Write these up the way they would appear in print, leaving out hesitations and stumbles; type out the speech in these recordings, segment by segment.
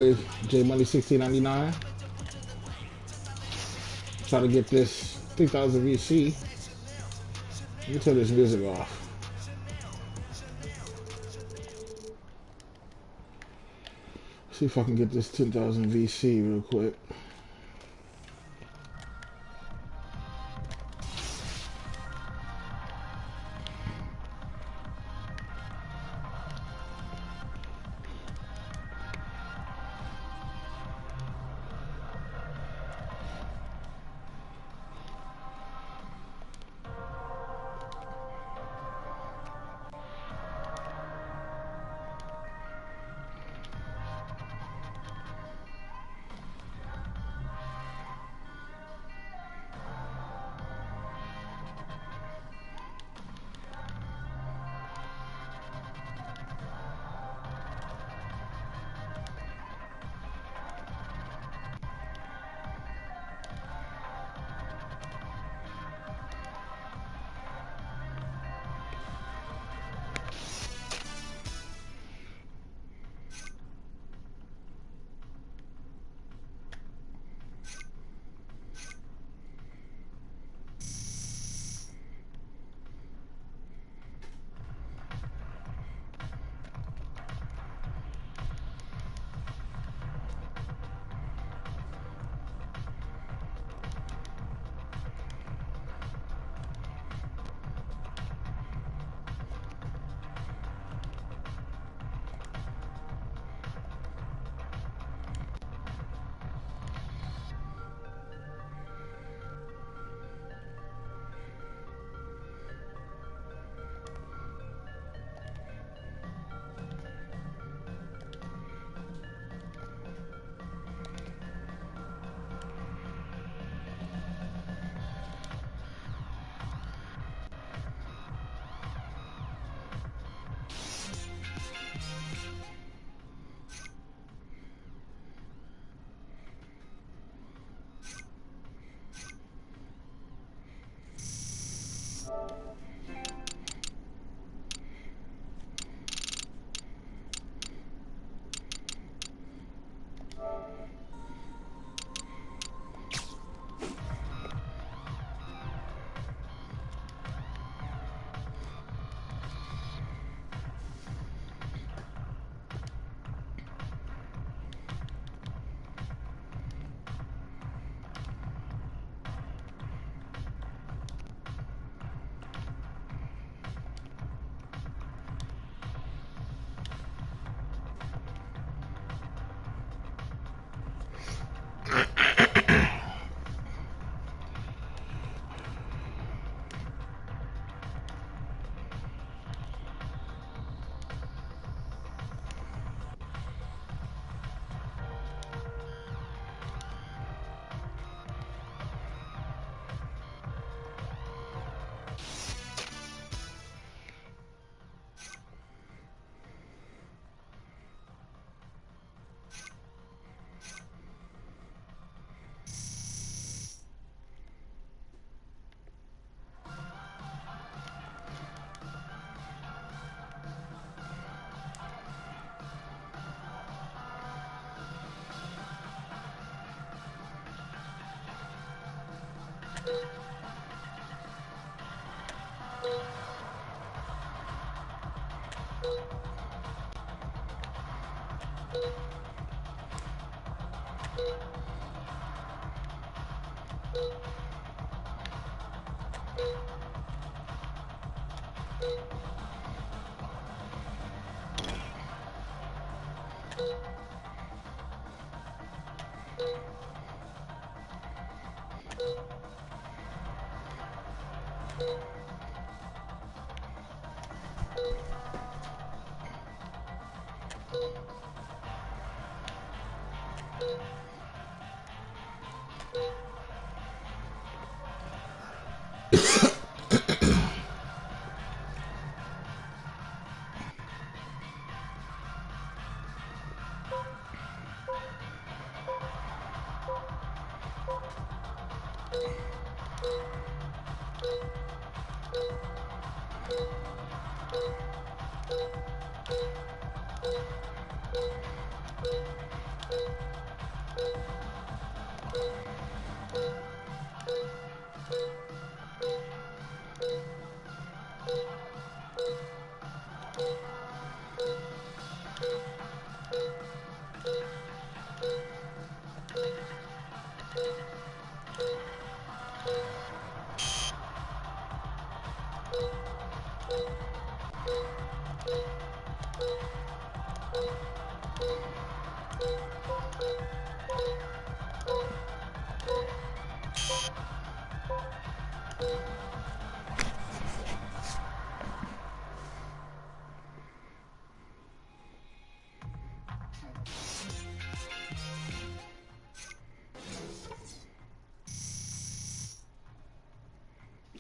J Money 1699. Try to get this 3000 VC. Let me turn this music off. See if I can get this 10,000 VC real quick.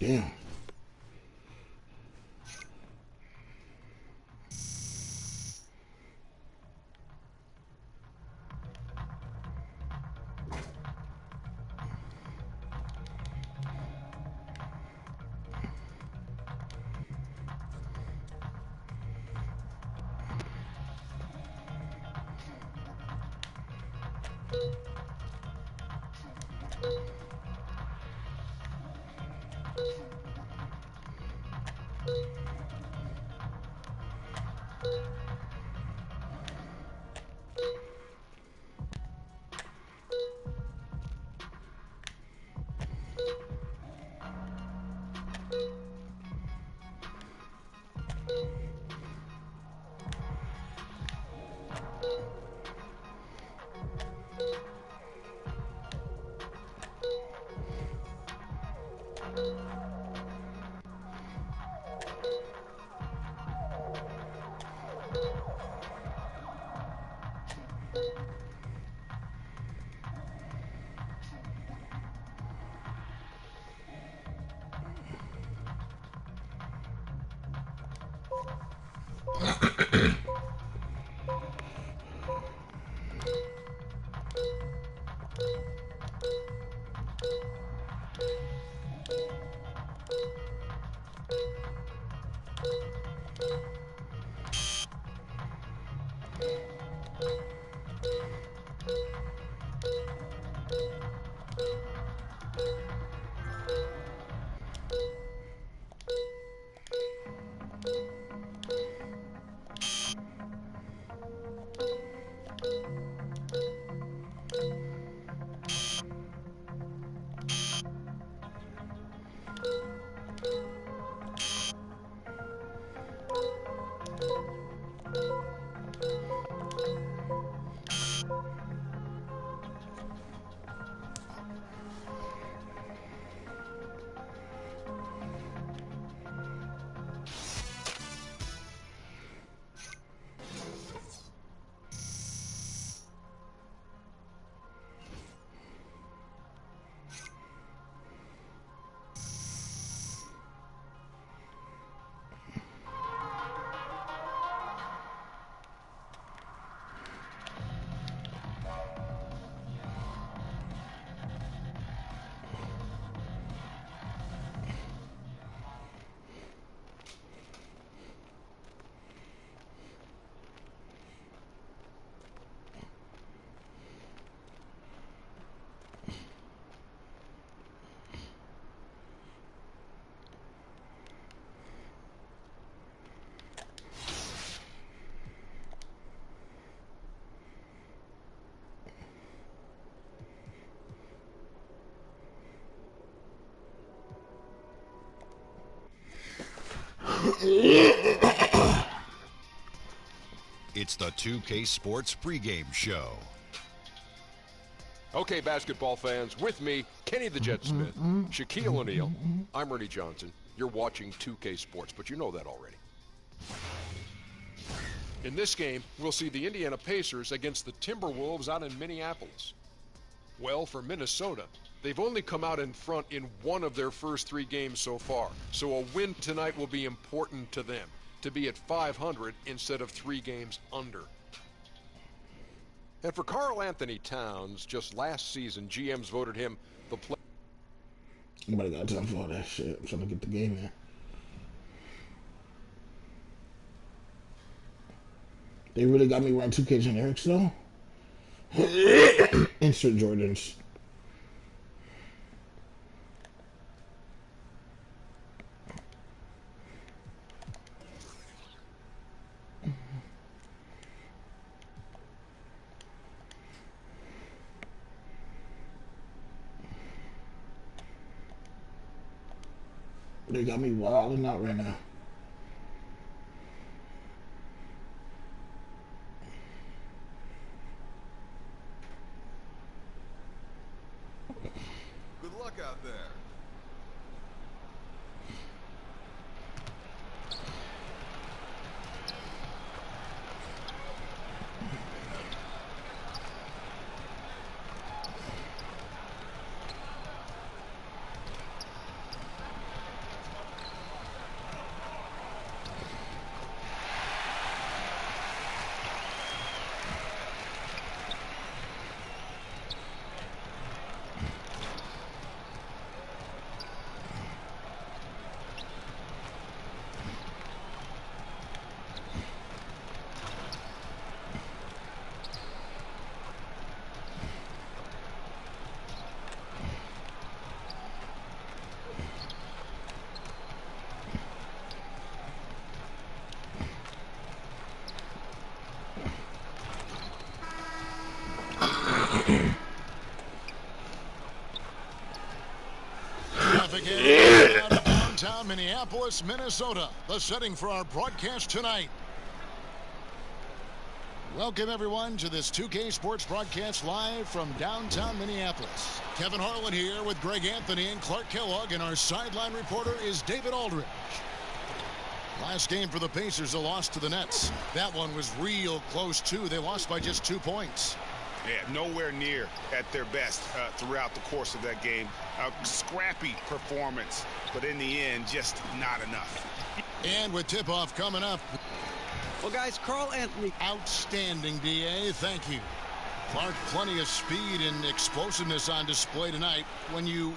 Damn. It's the 2K Sports pregame show. Okay, basketball fans, with me, Kenny the Jet Smith, Shaquille O'Neal. I'm Ernie Johnson. You're watching 2K Sports, but you know that already. In this game, we'll see the Indiana Pacers against the Timberwolves out in Minneapolis. Well, for Minnesota, they've only come out in front in one of their first 3 games so far, so a win tonight will be important to them, to be at 500 instead of 3 games under. And for Karl Anthony Towns, just last season, GMs voted him the player. Nobody got time for all that shit. I'm trying to get the game in. They really got me wearing 2K generics though. Insert Jordans. They got me wilding out right now. Good luck out there. Traffic is out of downtown Minneapolis, Minnesota. The setting for our broadcast tonight. Welcome, everyone, to this 2K Sports broadcast live from downtown Minneapolis. Kevin Harlan here with Greg Anthony and Clark Kellogg, and our sideline reporter is David Aldridge. Last game for the Pacers, a loss to the Nets. That one was real close, too. They lost by just 2 points. Yeah, nowhere near at their best throughout the course of that game. A scrappy performance, but in the end, just not enough. And with tip-off coming up. Well, guys, Carl Anthony. Outstanding, D.A. Thank you. Clark, plenty of speed and explosiveness on display tonight. When you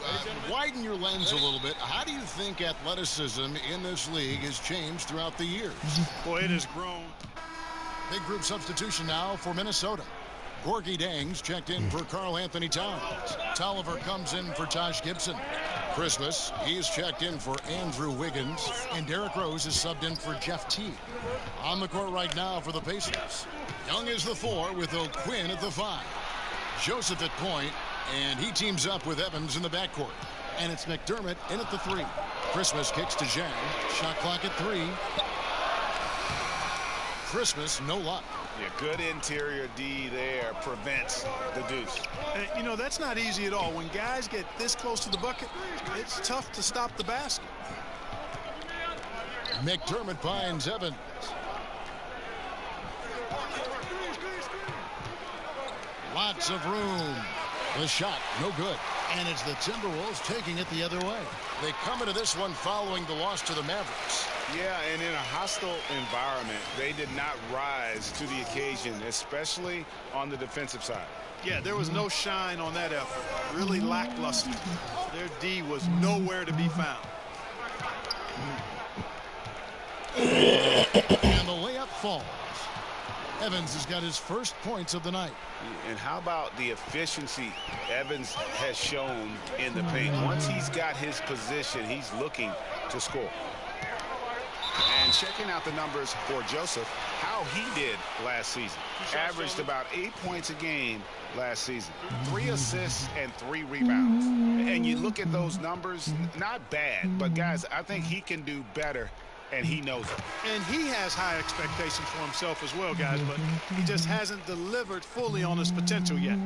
widen your lens a little bit, how do you think athleticism in this league has changed throughout the years? Boy, it has grown. Big group substitution now for Minnesota. Gorgie Dangs checked in for Carl Anthony Towns. Tolliver comes in for Taj Gibson. Christmas, he's checked in for Andrew Wiggins. And Derrick Rose is subbed in for Jeff Teague. On the court right now for the Pacers. Young is the 4 with O'Quinn at the 5. Joseph at point, and he teams up with Evans in the backcourt. And it's McDermott in at the 3. Christmas kicks to Zhang. Shot clock at 3. Christmas, no luck. Yeah, good interior D there prevents the deuce. And, you know, that's not easy at all. When guys get this close to the bucket, it's tough to stop the basket. McDermott finds Evans. Lots of room. The shot, no good. And it's the Timberwolves taking it the other way. They come into this one following the loss to the Mavericks. Yeah, and in a hostile environment, they did not rise to the occasion, especially on the defensive side. Yeah, there was no shine on that effort. Really lackluster. Their D was nowhere to be found. And the layup falls. Evans has got his first points of the night. And how about the efficiency Evans has shown in the paint? Once he's got his position, he's looking to score. And checking out the numbers for Joseph, how he did last season. Averaged about 8 points a game last season. 3 assists and 3 rebounds. And you look at those numbers, not bad, but guys, I think he can do better, and he knows it. And he has high expectations for himself as well, guys, but he just hasn't delivered fully on his potential yet.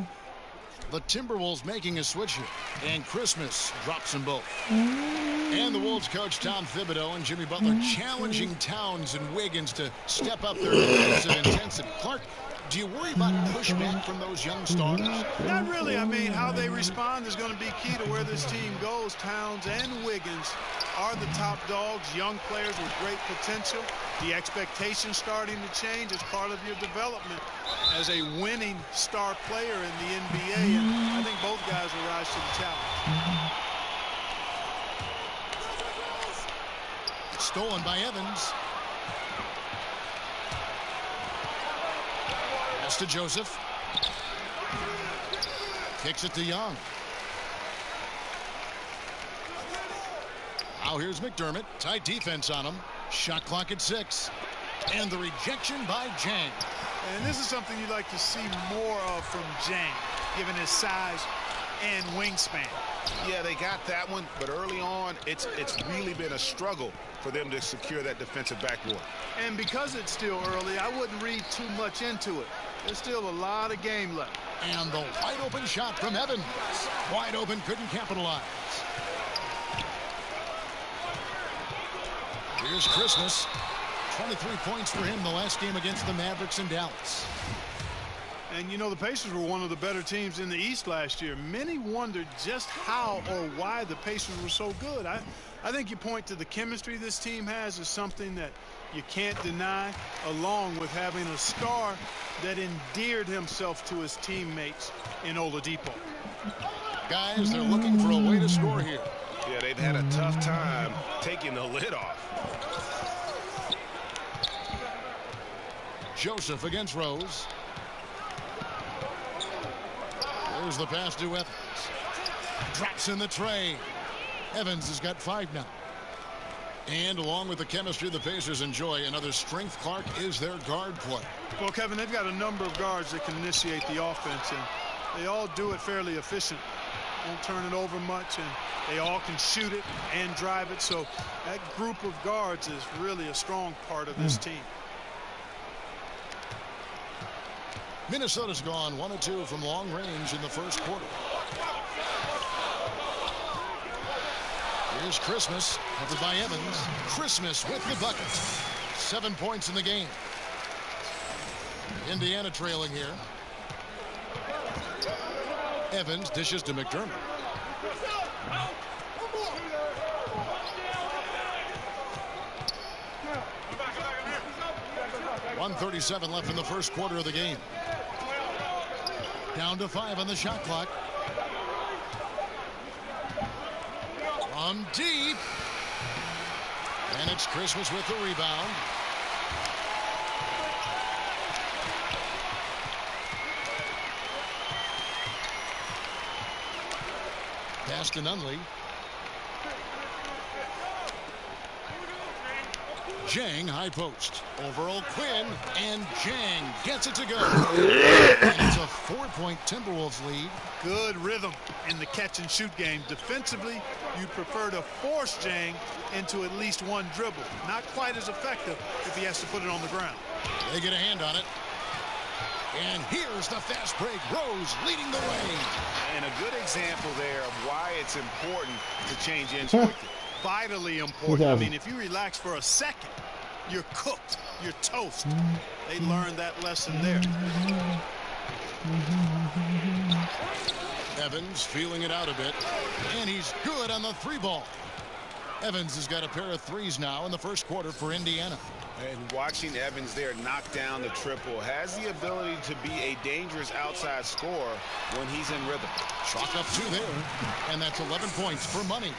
The Timberwolves making a switch here. And Christmas drops them both. And the Wolves coach Tom Thibodeau and Jimmy Butler challenging Towns and Wiggins to step up their defensive intensity. Clark, do you worry about pushback from those young stars? Not really. I mean, how they respond is going to be key to where this team goes. Towns and Wiggins are the top dogs, young players with great potential. The expectations starting to change as part of your development as a winning star player in the NBA, and I think both guys will rise to the challenge. Stolen by Evans. Pass to Joseph. Kicks it to Young. Now here's McDermott. Tight defense on him. Shot clock at 6. And the rejection by Zhang. And this is something you'd like to see more of from Zhang, given his size and wingspan. Yeah, they got that one, but early on, it's really been a struggle for them to secure that defensive backboard. And because it's still early, I wouldn't read too much into it. There's still a lot of game left. And the wide open shot from Evans. Wide open, couldn't capitalize. Here's Christmas. 23 points for him the last game against the Mavericks in Dallas. And, you know, the Pacers were one of the better teams in the East last year. Many wondered just how or why the Pacers were so good. I think you point to the chemistry this team has as something that you can't deny, along with having a star that endeared himself to his teammates in Oladipo. Guys, they're looking for a way to score here. Yeah, they've had a tough time taking the lid off. Joseph against Rose. There's the pass to Evans. Drops in the tray. Evans has got 5 now. And along with the chemistry the Pacers enjoy, another strength, Clark, is their guard play. Well, Kevin, they've got a number of guards that can initiate the offense. And They all do it fairly efficient. Don't turn it over much, and they all can shoot it and drive it. So that group of guards is really a strong part of this team. Minnesota's gone 1 of 2 from long range in the first quarter. Here's Christmas, covered by Evans. Christmas with the bucket. 7 points in the game. Indiana trailing here. Evans dishes to McDermott. .137 left in the first quarter of the game. Down to 5 on the shot clock. From deep. And it's Christmas with the rebound. Pass to Nunley. Jang high post. Over O'Quinn, and Jang gets it to go. And it's a 4-point Timberwolves lead. Good rhythm in the catch and shoot game. Defensively, you prefer to force Jang into at least one dribble. Not quite as effective if he has to put it on the ground. They get a hand on it. And here's the fast break. Rose leading the way. And a good example there of why it's important to change ends quickly. Vitally important. I mean, if you relax for a second, you're cooked. You're toast. They learned that lesson there. Evans feeling it out a bit. And he's good on the 3-ball. Evans has got a pair of threes now in the first quarter for Indiana. And watching Evans there knock down the triple has the ability to be a dangerous outside scorer when he's in rhythm. Chalk up 2 there. And that's 11 points for Money.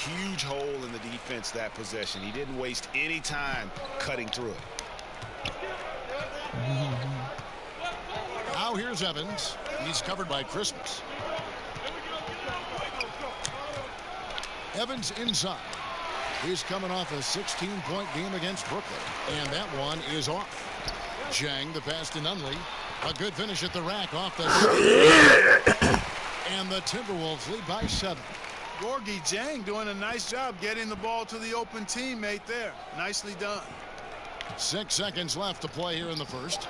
Huge hole in the defense that possession. He didn't waste any time cutting through it. Now here's Evans. He's covered by Christmas. Evans inside. He's coming off a 16-point game against Brooklyn. And that one is off. Jang, the pass to Nunley. A good finish at the rack off the shot. And the Timberwolves lead by 7. Gorgie Jang doing a nice job getting the ball to the open teammate there. Nicely done. 6 seconds left to play here in the first.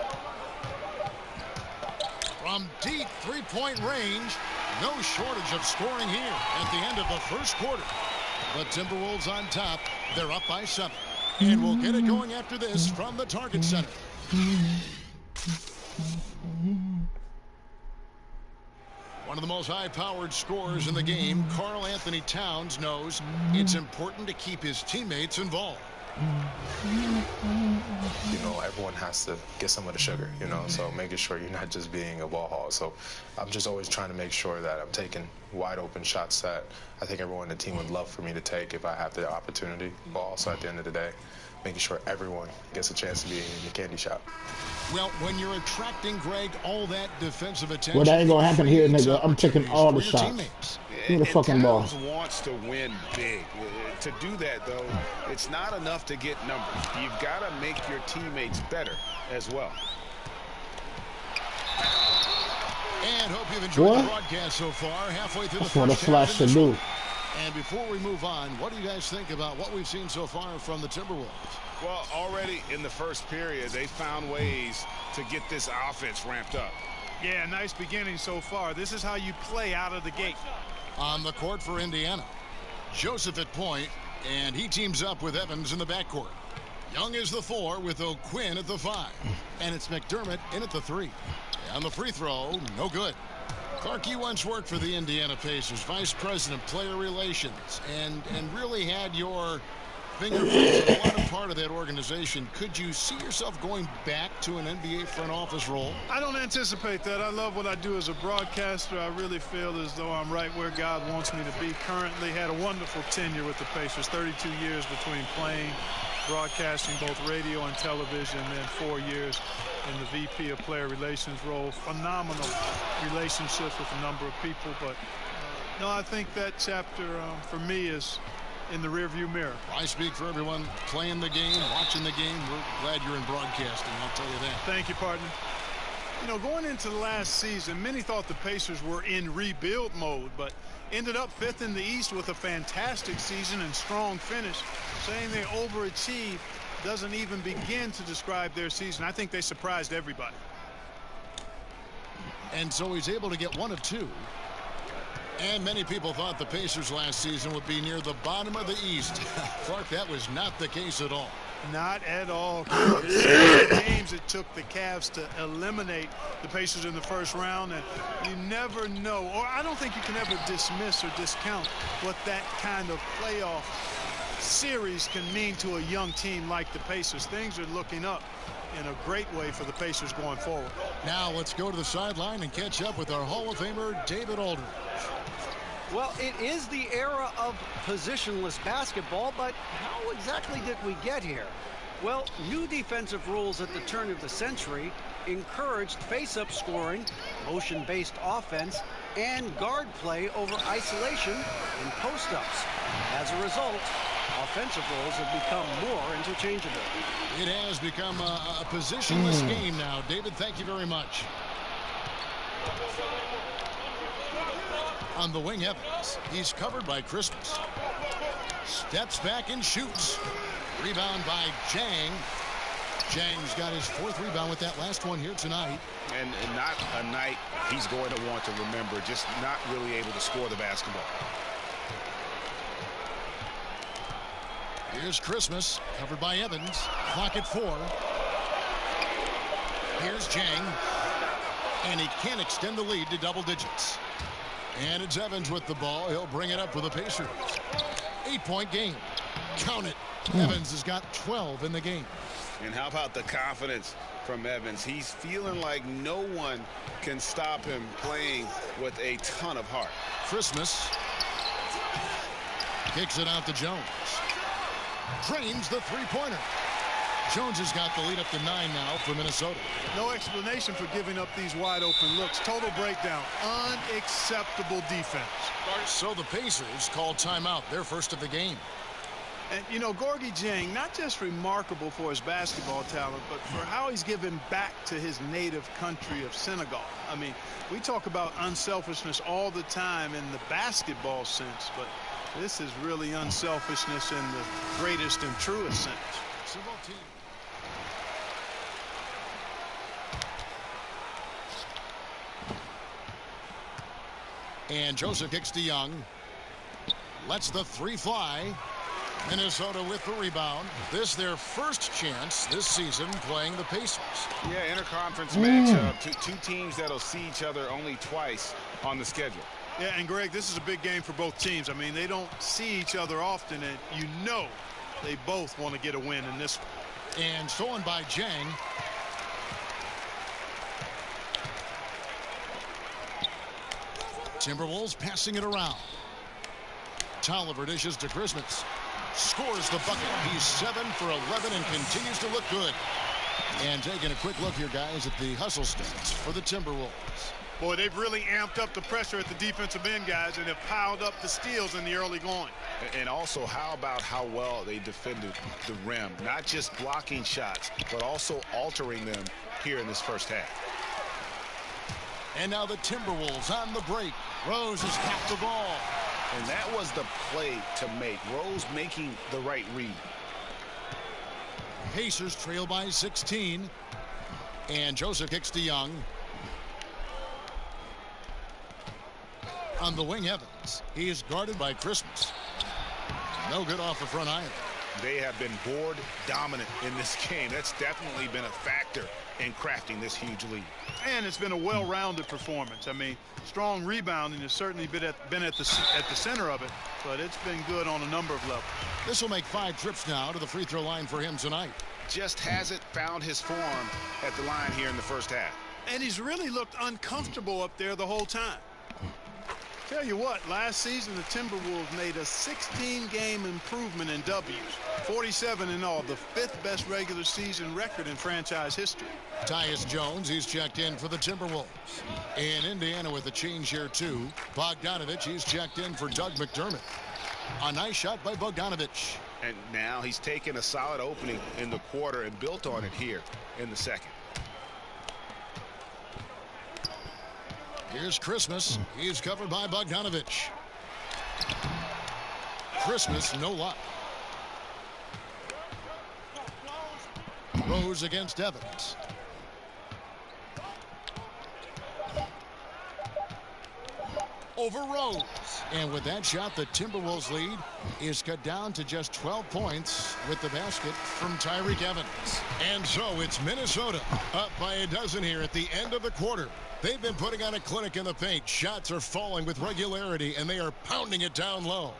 From deep 3-point range. No shortage of scoring here at the end of the first quarter. The Timberwolves on top. They're up by 7. And we'll get it going after this from the Target Center. One of the most high-powered scorers in the game, Karl Anthony Towns, knows it's important to keep his teammates involved. You know, everyone has to get some of the sugar, you know, so making sure you're not just being a ball hog. So I'm just always trying to make sure that I'm taking wide open shots that I think everyone on the team would love for me to take if I have the opportunity. But also at the end of the day, making sure everyone gets a chance to be in the candy shop. Well, when you're attracting, Greg, all that defensive attention... Well, that ain't gonna happen here, nigga. I'm taking all the shots. Give me the fucking ball. Towns wants to win big. To do that, though, it's not enough to get numbers. You've got to make your teammates better as well. And hope you've enjoyed the broadcast so far. Halfway through the first half. That's what a flash to do. And before we move on, what do you guys think about what we've seen so far from the Timberwolves? Well, already in the first period, they found ways to get this offense ramped up. Yeah, nice beginning so far. This is how you play out of the gate. On the court for Indiana, Joseph at point, and he teams up with Evans in the backcourt. Young is the 4 with O'Quinn at the 5. And it's McDermott in at the 3. On the free throw, no good. Clark, you once worked for the Indiana Pacers, vice president, player relations, and really had your fingerprints in a lot of part of that organization. Could you see yourself going back to an NBA front office role? I don't anticipate that. I love what I do as a broadcaster. I really feel as though I'm right where God wants me to be. Currently had a wonderful tenure with the Pacers, 32 years between playing, broadcasting both radio and television, and then 4 years in the VP of player relations role. Phenomenal relationships with a number of people, but no, I think that chapter for me is in the rearview mirror. I speak for everyone playing the game, watching the game. We're glad you're in broadcasting, I'll tell you that. Thank you, partner. You know, going into the last season, many thought the Pacers were in rebuild mode, but ended up 5th in the East with a fantastic season and strong finish. Saying they overachieved doesn't even begin to describe their season. I think they surprised everybody. And so he's able to get 1 of 2. And many people thought the Pacers last season would be near the bottom of the East. Clark, that was not the case at all. Not at all. Games it took the Cavs to eliminate the Pacers in the first round, and you never know, or I don't think you can ever dismiss or discount what that kind of playoff series can mean to a young team like the Pacers. Things are looking up in a great way for the Pacers going forward. Now let's go to the sideline and catch up with our Hall of Famer, David Aldridge. Well, it is the era of positionless basketball, but how exactly did we get here? Well, new defensive rules at the turn of the century encouraged face-up scoring, motion-based offense, and guard play over isolation and post-ups. As a result, offensive roles have become more interchangeable. It has become a positionless game now. David, thank you very much. On the wing, Evans. He's covered by Christmas. Steps back and shoots. Rebound by Jang. Jang's got his 4th rebound with that last one here tonight. And not a night he's going to want to remember, just not really able to score the basketball. Here's Christmas, covered by Evans. Clock at 4. Here's Jang. And he can't extend the lead to double digits. And it's Evans with the ball. He'll bring it up for the Pacers. 8-point game. Count it. Evans has got 12 in the game. And how about the confidence from Evans? He's feeling like no one can stop him playing with a ton of heart. Christmas kicks it out to Jones. Drains the three-pointer. Jones has got the lead up to 9 now for Minnesota. No explanation for giving up these wide open looks. Total breakdown. Unacceptable defense. So the Pacers call timeout, their first of the game. And, you know, Gorgui Dieng, not just remarkable for his basketball talent, but for how he's given back to his native country of Senegal. I mean, we talk about unselfishness all the time in the basketball sense, but this is really unselfishness in the greatest and truest sense. And Joseph kicks to Young. Lets the 3 fly. Minnesota with the rebound. This their first chance this season playing the Pacers. Yeah, interconference matchup. Two teams that'll see each other only twice on the schedule. Yeah, and Greg, this is a big game for both teams. I mean, they don't see each other often, and you know they both want to get a win in this one. And stolen by Jang. Timberwolves passing it around. Tolliver dishes to Christmas. Scores the bucket. He's 7 for 11 and continues to look good. And taking a quick look here, guys, at the hustle stats for the Timberwolves. Boy, they've really amped up the pressure at the defensive end, guys, and have piled up the steals in the early going. And also, how about how well they defended the rim? Not just blocking shots, but also altering them here in this first half. And now the Timberwolves on the break. Rose has got the ball. And that was the play to make. Rose making the right read. Pacers trail by 16. And Joseph kicks to Young. On the wing, Evans. He is guarded by Christmas. No good off the front iron. They have been board dominant in this game. That's definitely been a factor in crafting this huge lead. And it's been a well-rounded performance. I mean, strong rebounding has certainly been at the center of it, but it's been good on a number of levels. This will make 5 trips now to the free throw line for him tonight. Just hasn't found his form at the line here in the first half. And he's really looked uncomfortable up there the whole time. Tell you what, last season the Timberwolves made a 16-game improvement in W's, 47 in all, the 5th best regular season record in franchise history. Tyus Jones, he's checked in for the Timberwolves. In Indiana with a change here too. Bogdanovich, he's checked in for Doug McDermott. A nice shot by Bogdanovich. And now he's taken a solid opening in the quarter and built on it here in the second. Here's Christmas. He's covered by Bogdanovich. Christmas, no luck. Rose against Evans. Over Rose. And with that shot, the Timberwolves lead is cut down to just 12 points with the basket from Tyreke Evans. And so it's Minnesota up by a dozen here at the end of the quarter. They've been putting on a clinic in the paint. Shots are falling with regularity, and they are pounding it down low.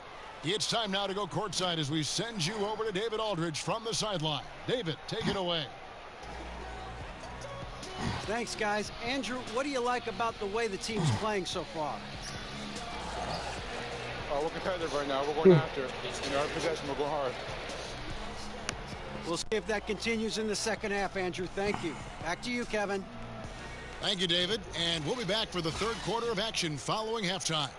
It's time now to go courtside as we send you over to David Aldridge from the sideline. David, take it away. Thanks, guys. Andrew, what do you like about the way the team's playing so far? We're competitive right now. We're going after it. In our possession, we're going hard. We'll see if that continues in the second half, Andrew. Thank you. Back to you, Kevin. Thank you, David. And we'll be back for the third quarter of action following halftime.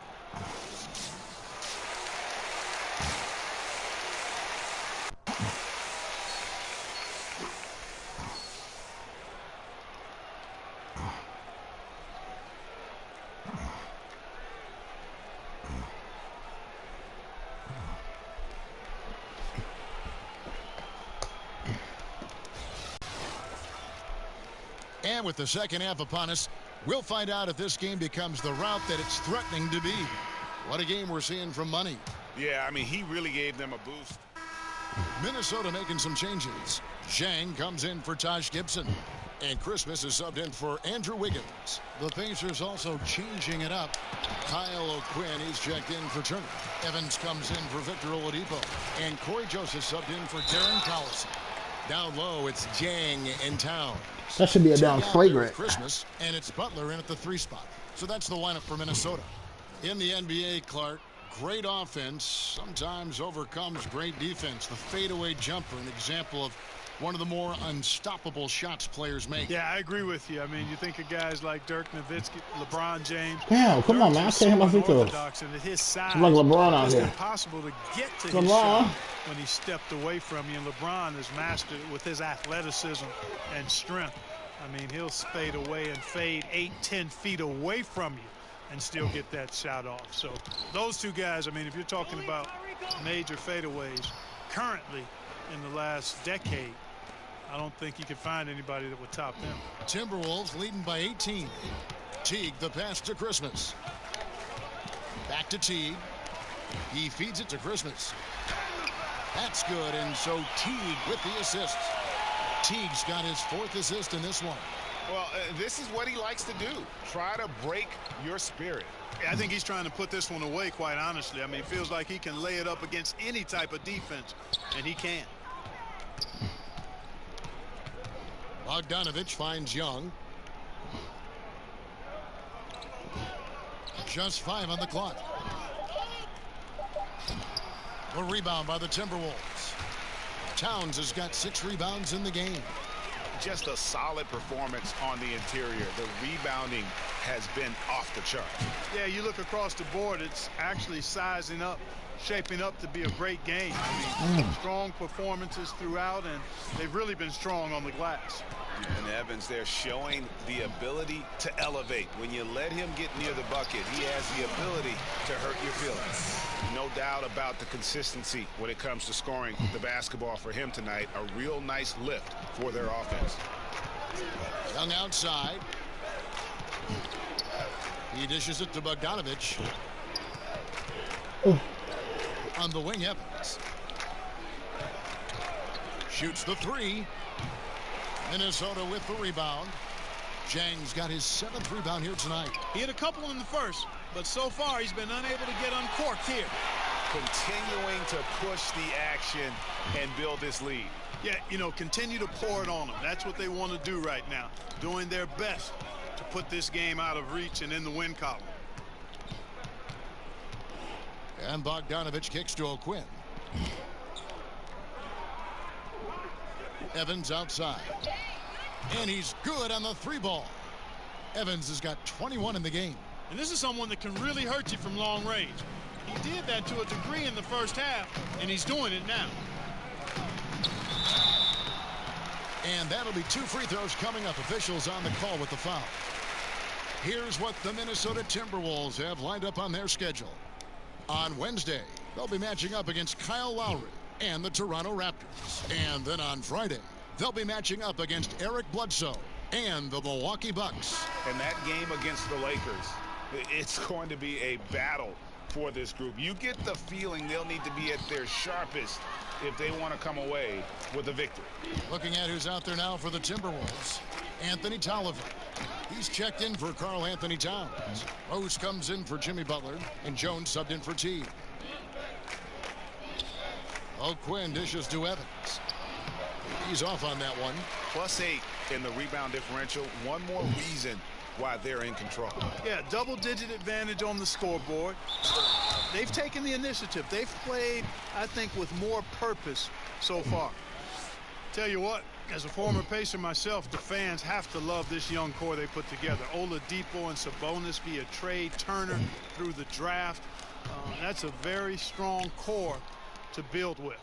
And with the second half upon us, we'll find out if this game becomes the route that it's threatening to be. What a game we're seeing from Money. Yeah, I mean, he really gave them a boost. Minnesota making some changes. Zhang comes in for Taj Gibson. And Christmas is subbed in for Andrew Wiggins. The Pacers also changing it up. Kyle O'Quinn, he's checked in for Turner. Evans comes in for Victor Oladipo. And Corey Joseph subbed in for Darren Collison. Down low, it's Zhang in town. That should be a down flagrant. Christmas, and it's Butler in at the 3 spot. So that's the lineup for Minnesota. In the NBA, Clark, great offense sometimes overcomes great defense. The fadeaway jumper, an example of one of the more unstoppable shots players make. Yeah, I agree with you. I mean, you think of guys like Dirk Nowitzki, LeBron James. Damn, come on, man. I can't hit my free throws. And at his size, I'm like LeBron out it's here. impossible to get to LeBron. his shot when he stepped away from you. And LeBron has mastered it with his athleticism and strength. I mean, he'll fade away and fade 8-10 feet away from you and still get that shot off. So those two guys, I mean, if you're talking about major fadeaways currently in the last decade, I don't think you could find anybody that would top them. Timberwolves leading by 18. Teague, the pass to Christmas. Back to Teague. He feeds it to Christmas. That's good, and so Teague with the assist. Teague's got his 4th assist in this one. Well, this is what he likes to do. Try to break your spirit. I think he's trying to put this one away, quite honestly. I mean, it feels like he can lay it up against any type of defense, and he can. Bogdanovich finds Young. Just 5 on the clock. A rebound by the Timberwolves. Towns has got 6 rebounds in the game. Just a solid performance on the interior. The rebounding has been off the chart. Yeah, you look across the board, it's actually sizing up, shaping up to be a great game. I mean, strong performances throughout, and they've really been strong on the glass. And Evans there showing the ability to elevate. When you let him get near the bucket, he has the ability to hurt your feelings. No doubt about the consistency when it comes to scoring the basketball for him tonight. A real nice lift for their offense. Young outside. He dishes it to Bogdanovich. On the wing, Evans. Shoots the 3. Minnesota with the rebound. Zhang's got his 7th rebound here tonight. He had a couple in the first, but so far he's been unable to get uncorked here. Continuing to push the action and build this lead. Yeah, you know, continue to pour it on them. That's what they want to do right now. Doing their best to put this game out of reach and in the win column. And Bogdanovich kicks to O'Quinn. Evans outside. And he's good on the 3 ball. Evans has got 21 in the game. And this is someone that can really hurt you from long range. He did that to a degree in the first half, and he's doing it now. And that'll be 2 free throws coming up. Officials on the call with the foul. Here's what the Minnesota Timberwolves have lined up on their schedule. On Wednesday, they'll be matching up against Kyle Lowry and the Toronto Raptors. And then on Friday, they'll be matching up against Eric Bledsoe and the Milwaukee Bucks. And that game against the Lakers, it's going to be a battle for this group. You get the feeling they'll need to be at their sharpest if they want to come away with a victory. Looking at who's out there now for the Timberwolves, Anthony Tolliver. He's checked in for Karl Anthony Towns. Rose comes in for Jimmy Butler, and Jones subbed in for Teague. O'Quinn dishes to Evans. He's off on that one. +8 in the rebound differential. One more reason why they're in control. Yeah, double-digit advantage on the scoreboard. They've taken the initiative. They've played, I think, with more purpose so far. Tell you what, as a former Pacer myself, the fans have to love this young core they put together. Oladipo and Sabonis via trade, Turner through the draft. That's a very strong core to build with.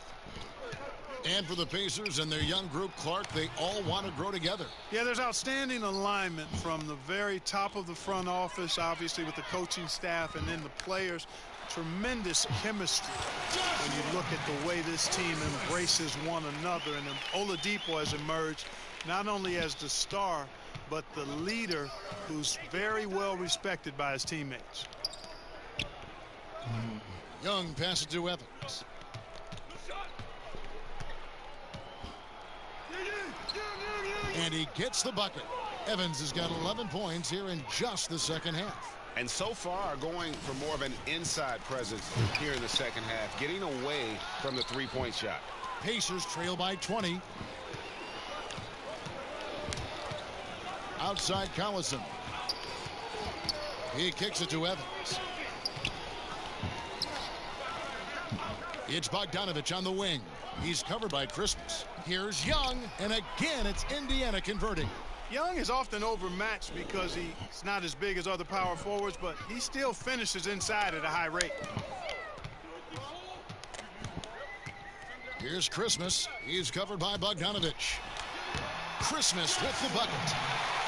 And for the Pacers and their young group, Clark, they all want to grow together. Yeah, there's outstanding alignment from the very top of the front office, obviously with the coaching staff, and then the players. Tremendous chemistry when you look at the way this team embraces one another. And Oladipo has emerged not only as the star, but the leader who's very well respected by his teammates. Young passes to Evans. And he gets the bucket. Evans has got 11 points here in just the second half. And so far going for more of an inside presence here in the second half, getting away from the three-point shot. Pacers trail by 20. Outside Collison. He kicks it to Evans. It's Bogdanovich on the wing. He's covered by Christmas. Here's Young, and again it's Indiana converting. Young is often overmatched because he's not as big as other power forwards, but he still finishes inside at a high rate. Here's Christmas. He's covered by Bogdanovich. Christmas with the bucket.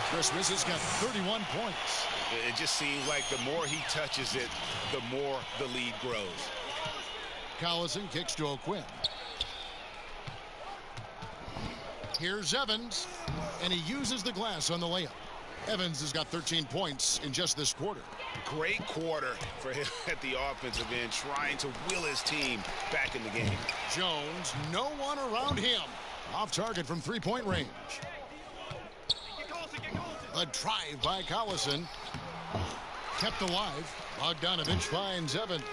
Christmas has got 31 points. It just seems like the more he touches it, the more the lead grows. Collison kicks to O'Quinn. Here's Evans, and he uses the glass on the layup. Evans has got 13 points in just this quarter. Great quarter for him at the offensive end, trying to will his team back in the game. Jones, no one around him. Off target from three-point range. A drive by Collison. Kept alive. Bogdanovich finds Evans.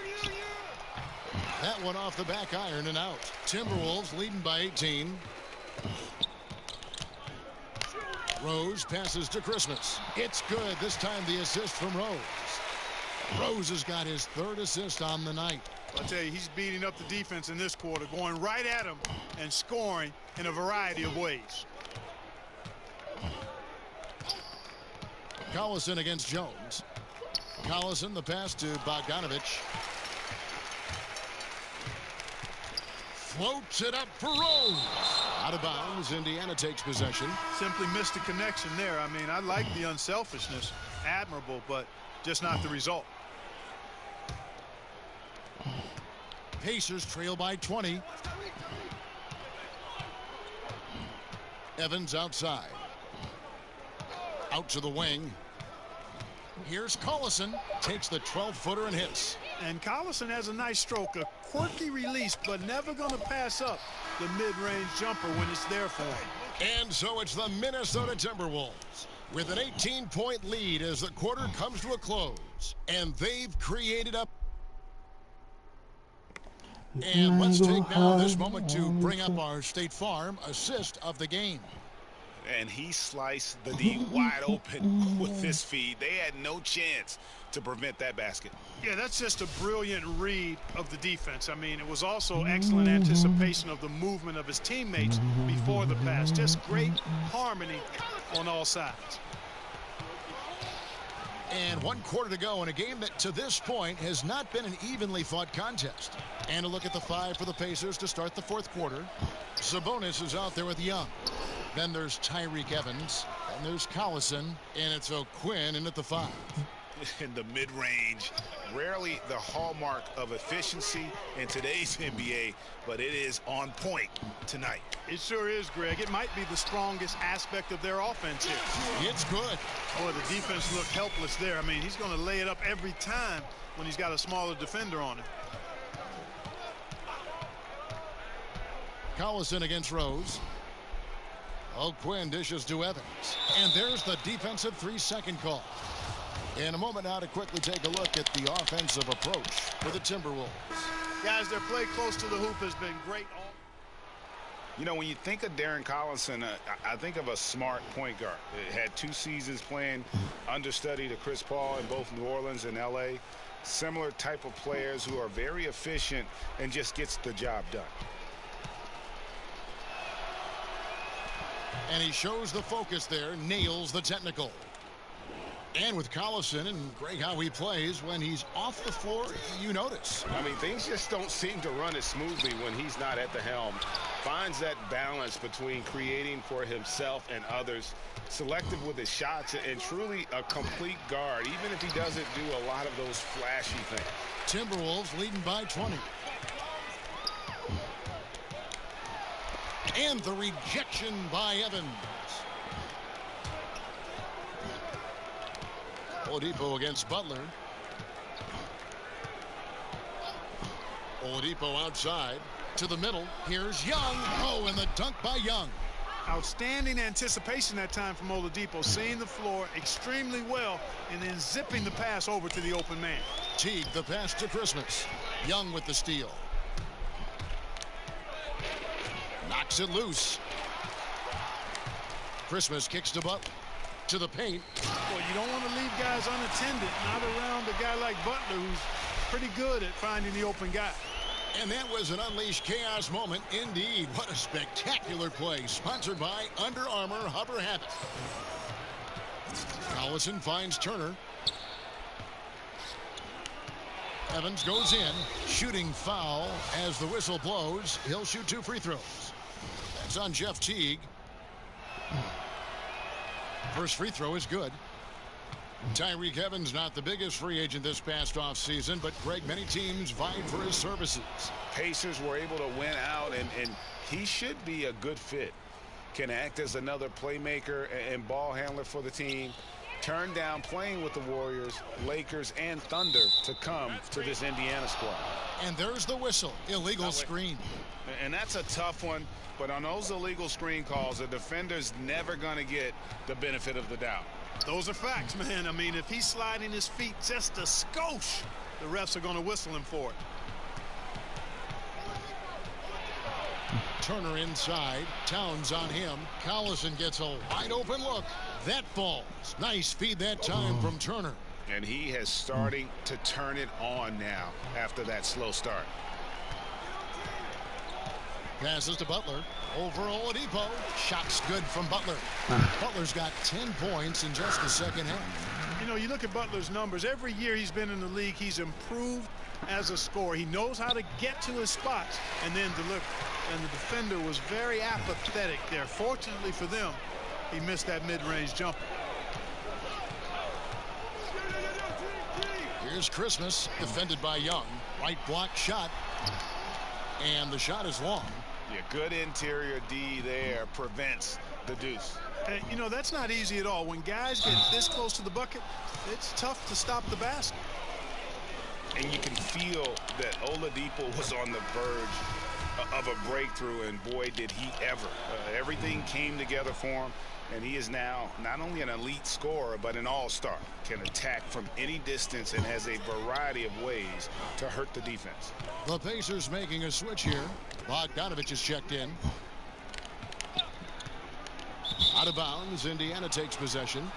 That one off the back iron and out. Timberwolves leading by 18. Rose passes to Christmas. It's good. This time the assist from Rose. Rose has got his third assist on the night. I'll tell you, he's beating up the defense in this quarter, going right at him and scoring in a variety of ways. Collison against Jones. Collison, the pass to Bogdanovich. Floats it up for Rose. Out of bounds. Indiana takes possession. Simply missed a connection there. I mean, I like the unselfishness. Admirable, but just not the result. Pacers trail by 20. Evans outside. Out to the wing. Here's Collison. Takes the 12-footer and hits. And Collison has a nice stroke, a quirky release, but never going to pass up the mid-range jumper when it's there for him. And so it's the Minnesota Timberwolves with an 18-point lead as the quarter comes to a close. And they've created a... And let's take now this moment to bring up our State Farm assist of the game. And he sliced the D wide open with this feed. They had no chance to prevent that basket. Yeah, that's just a brilliant read of the defense. I mean, it was also excellent anticipation of the movement of his teammates before the pass. Just great harmony on all sides. And 1 quarter to go in a game that to this point has not been an evenly fought contest. And a look at the 5 for the Pacers to start the 4th quarter. Sabonis is out there with Young. Then there's Tyreek Evans. And there's Collison, and it's O'Quinn in at the 5. In the mid-range, rarely the hallmark of efficiency in today's NBA, but it is on point tonight. It sure is, Greg. It might be the strongest aspect of their offense here. It's good. Boy, the defense looked helpless there. I mean, he's going to lay it up every time when he's got a smaller defender on him. Collison against Rose. O'Quinn dishes to Evans. And there's the defensive 3-second call. In a moment now to quickly take a look at the offensive approach for the Timberwolves. Guys, their play close to the hoop has been great. You know, when you think of Darren Collison, I think of a smart point guard. It had 2 seasons playing understudy to Chris Paul in both New Orleans and L.A. Similar type of players who are very efficient and just gets the job done. And he shows the focus there, nails the technical. And with Collison and Greg, how he plays when he's off the floor, you notice. I mean, things just don't seem to run as smoothly when he's not at the helm. Finds that balance between creating for himself and others, selective with his shots, and truly a complete guard, even if he doesn't do a lot of those flashy things. Timberwolves leading by 20. And the rejection by Evans. Oladipo against Butler. Oladipo outside to the middle. Here's Young. Oh, and the dunk by Young. Outstanding anticipation that time from Oladipo, seeing the floor extremely well and then zipping the pass over to the open man. Teague the pass to Christmas. Young with the steal. Knocks it loose. Christmas kicks to Butler. To the paint. Well, you don't want to leave guys unattended, not around a guy like Butler, who's pretty good at finding the open guy. And that was an unleashed chaos moment indeed. What a spectacular play, sponsored by Under Armour Hover Habit. Collison finds Turner. Evans goes in, shooting foul as the whistle blows. He'll shoot 2 free throws. That's on Jeff Teague. First free throw is good. Tyreke Evans not the biggest free agent this past offseason, but Greg, many teams vied for his services. Pacers were able to win out, and he should be a good fit. Can act as another playmaker and ball handler for the team. Turned down playing with the Warriors, Lakers, and Thunder to come to this Indiana squad. And there's the whistle. Illegal screen. And that's a tough one. But on those illegal screen calls, a defender's never going to get the benefit of the doubt. Those are facts, man. I mean, if he's sliding his feet just a skosh, the refs are going to whistle him for it. Turner inside. Towns on him. Collison gets a wide open look. That falls. Nice feed that time from Turner. And he has starting to turn it on now after that slow start. Passes to Butler. Over Oladipo. Shot's good from Butler. Butler's got 10 points in just the second half. You know, you look at Butler's numbers. Every year he's been in the league, he's improved as a scorer. He knows how to get to his spots and then deliver. And the defender was very apathetic there. Fortunately for them, he missed that mid-range jumper. Here's Christmas, defended by Young. Right block shot. And the shot is long. Yeah, good interior D there prevents the deuce. Hey, you know, that's not easy at all. When guys get this close to the bucket, it's tough to stop the basket. And you can feel that Oladipo was on the verge of a breakthrough, and boy, did he ever. Everything came together for him, and he is now not only an elite scorer, but an all-star. Can attack from any distance and has a variety of ways to hurt the defense. The Pacers making a switch here. Bogdanovich is checked in. Out of bounds, Indiana takes possession.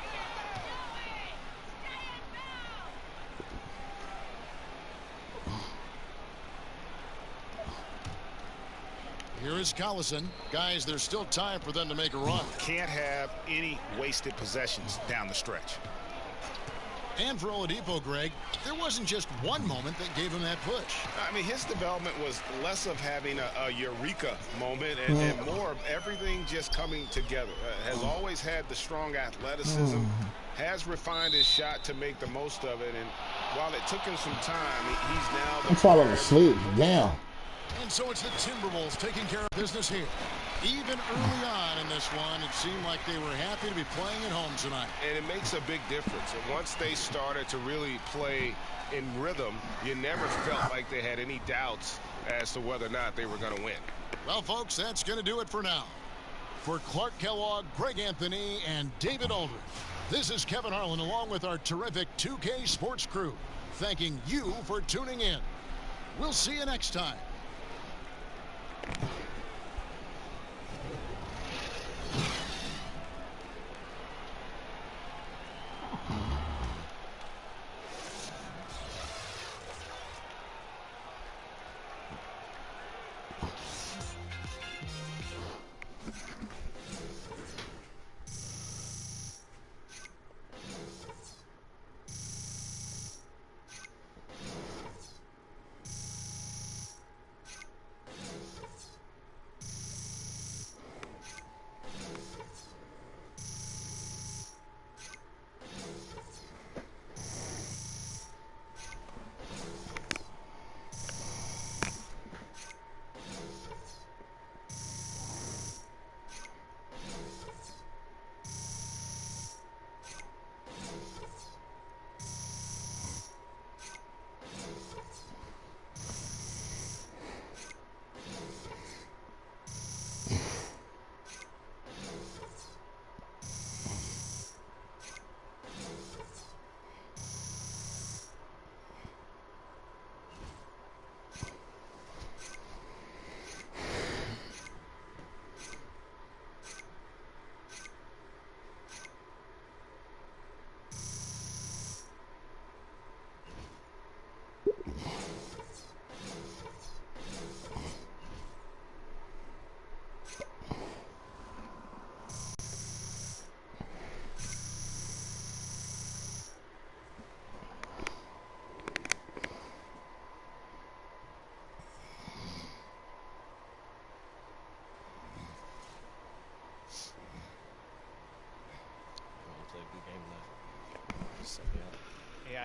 Here is Collison. Guys, there's still time for them to make a run. Can't have any wasted possessions down the stretch. And for Oladipo, Greg, there wasn't just one moment that gave him that push. I mean, his development was less of having a eureka moment and more of everything just coming together. Has always had the strong athleticism, has refined his shot to make the most of it. And while it took him some time, he's now the... I'm falling asleep. Damn. And so it's the Timberwolves taking care of business here. Even early on in this one, it seemed like they were happy to be playing at home tonight. And it makes a big difference. And once they started to really play in rhythm, you never felt like they had any doubts as to whether or not they were going to win. Well, folks, that's going to do it for now. For Clark Kellogg, Greg Anthony, and David Aldridge, this is Kevin Harlan along with our terrific 2K Sports crew, thanking you for tuning in. We'll see you next time.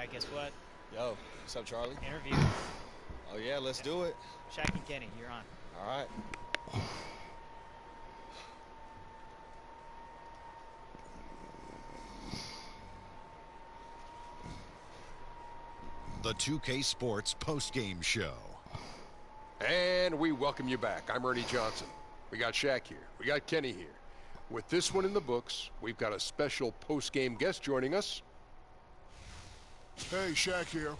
Hey, guess what? Yo, what's up, Charlie? Interview. Oh, yeah, let's do it. Shaq and Kenny, you're on. All right. The 2K Sports postgame show. And we welcome you back. I'm Ernie Johnson. We got Shaq here. We got Kenny here. With this one in the books, we've got a special postgame guest joining us. Hey, Shaq here.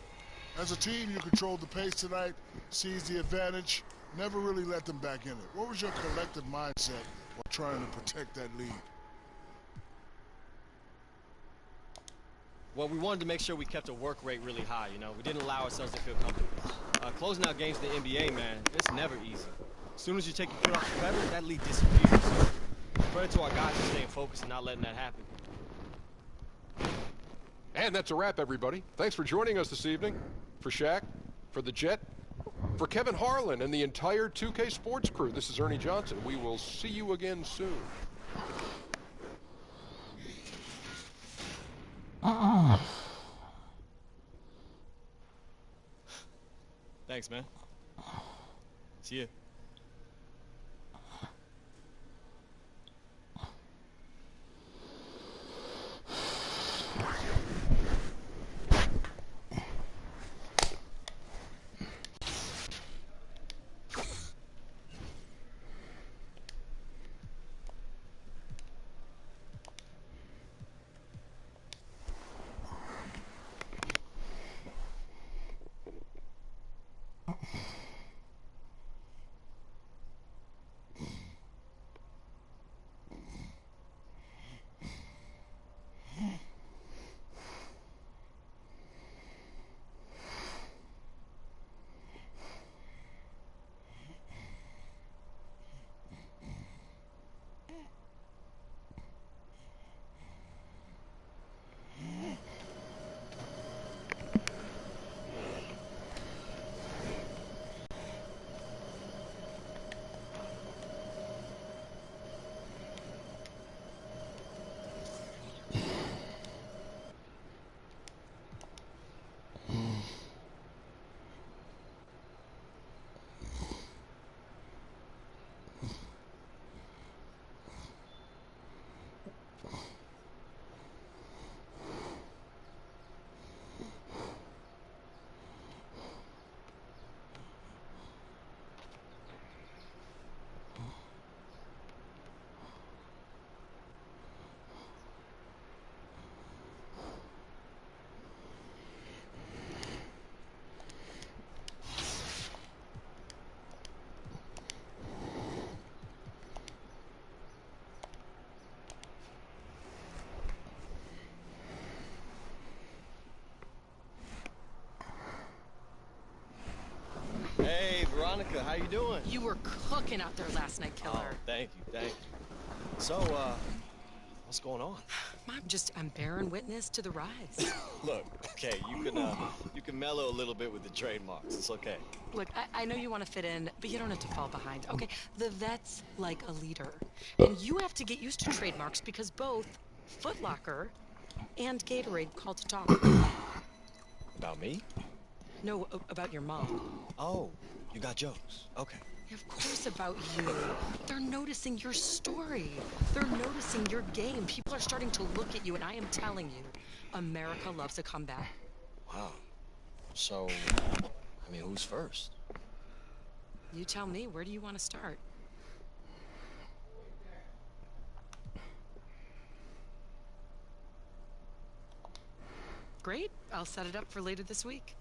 As a team, you controlled the pace tonight, seized the advantage, never really let them back in it. What was your collective mindset while trying to protect that lead? Well, we wanted to make sure we kept the work rate really high, you know. We didn't allow ourselves to feel comfortable. Closing out games in the NBA, man, it's never easy. As soon as you take your foot off the pedal, that lead disappears. Credit to our guys for staying focused and not letting that happen. And that's a wrap, everybody. Thanks for joining us this evening. For Shaq, for the Jet, for Kevin Harlan and the entire 2K Sports crew, this is Ernie Johnson. We will see you again soon. Thanks, man. See ya. Veronica, how you doing? You were cooking out there last night, killer. Oh, thank you. So, what's going on? I'm bearing witness to the rise. Look, okay, you can mellow a little bit with the trademarks. It's okay. Look, I know you want to fit in, but you don't have to fall behind. Okay, the vet's like a leader, and you have to get used to trademarks because both Foot Locker and Gatorade called to talk. About me? No, about your mom. Oh, you got jokes. Okay. Of course about you. They're noticing your story. They're noticing your game. People are starting to look at you, and I am telling you, America loves a comeback. Wow. So, I mean, who's first? You tell me, where do you want to start? Great. I'll set it up for later this week.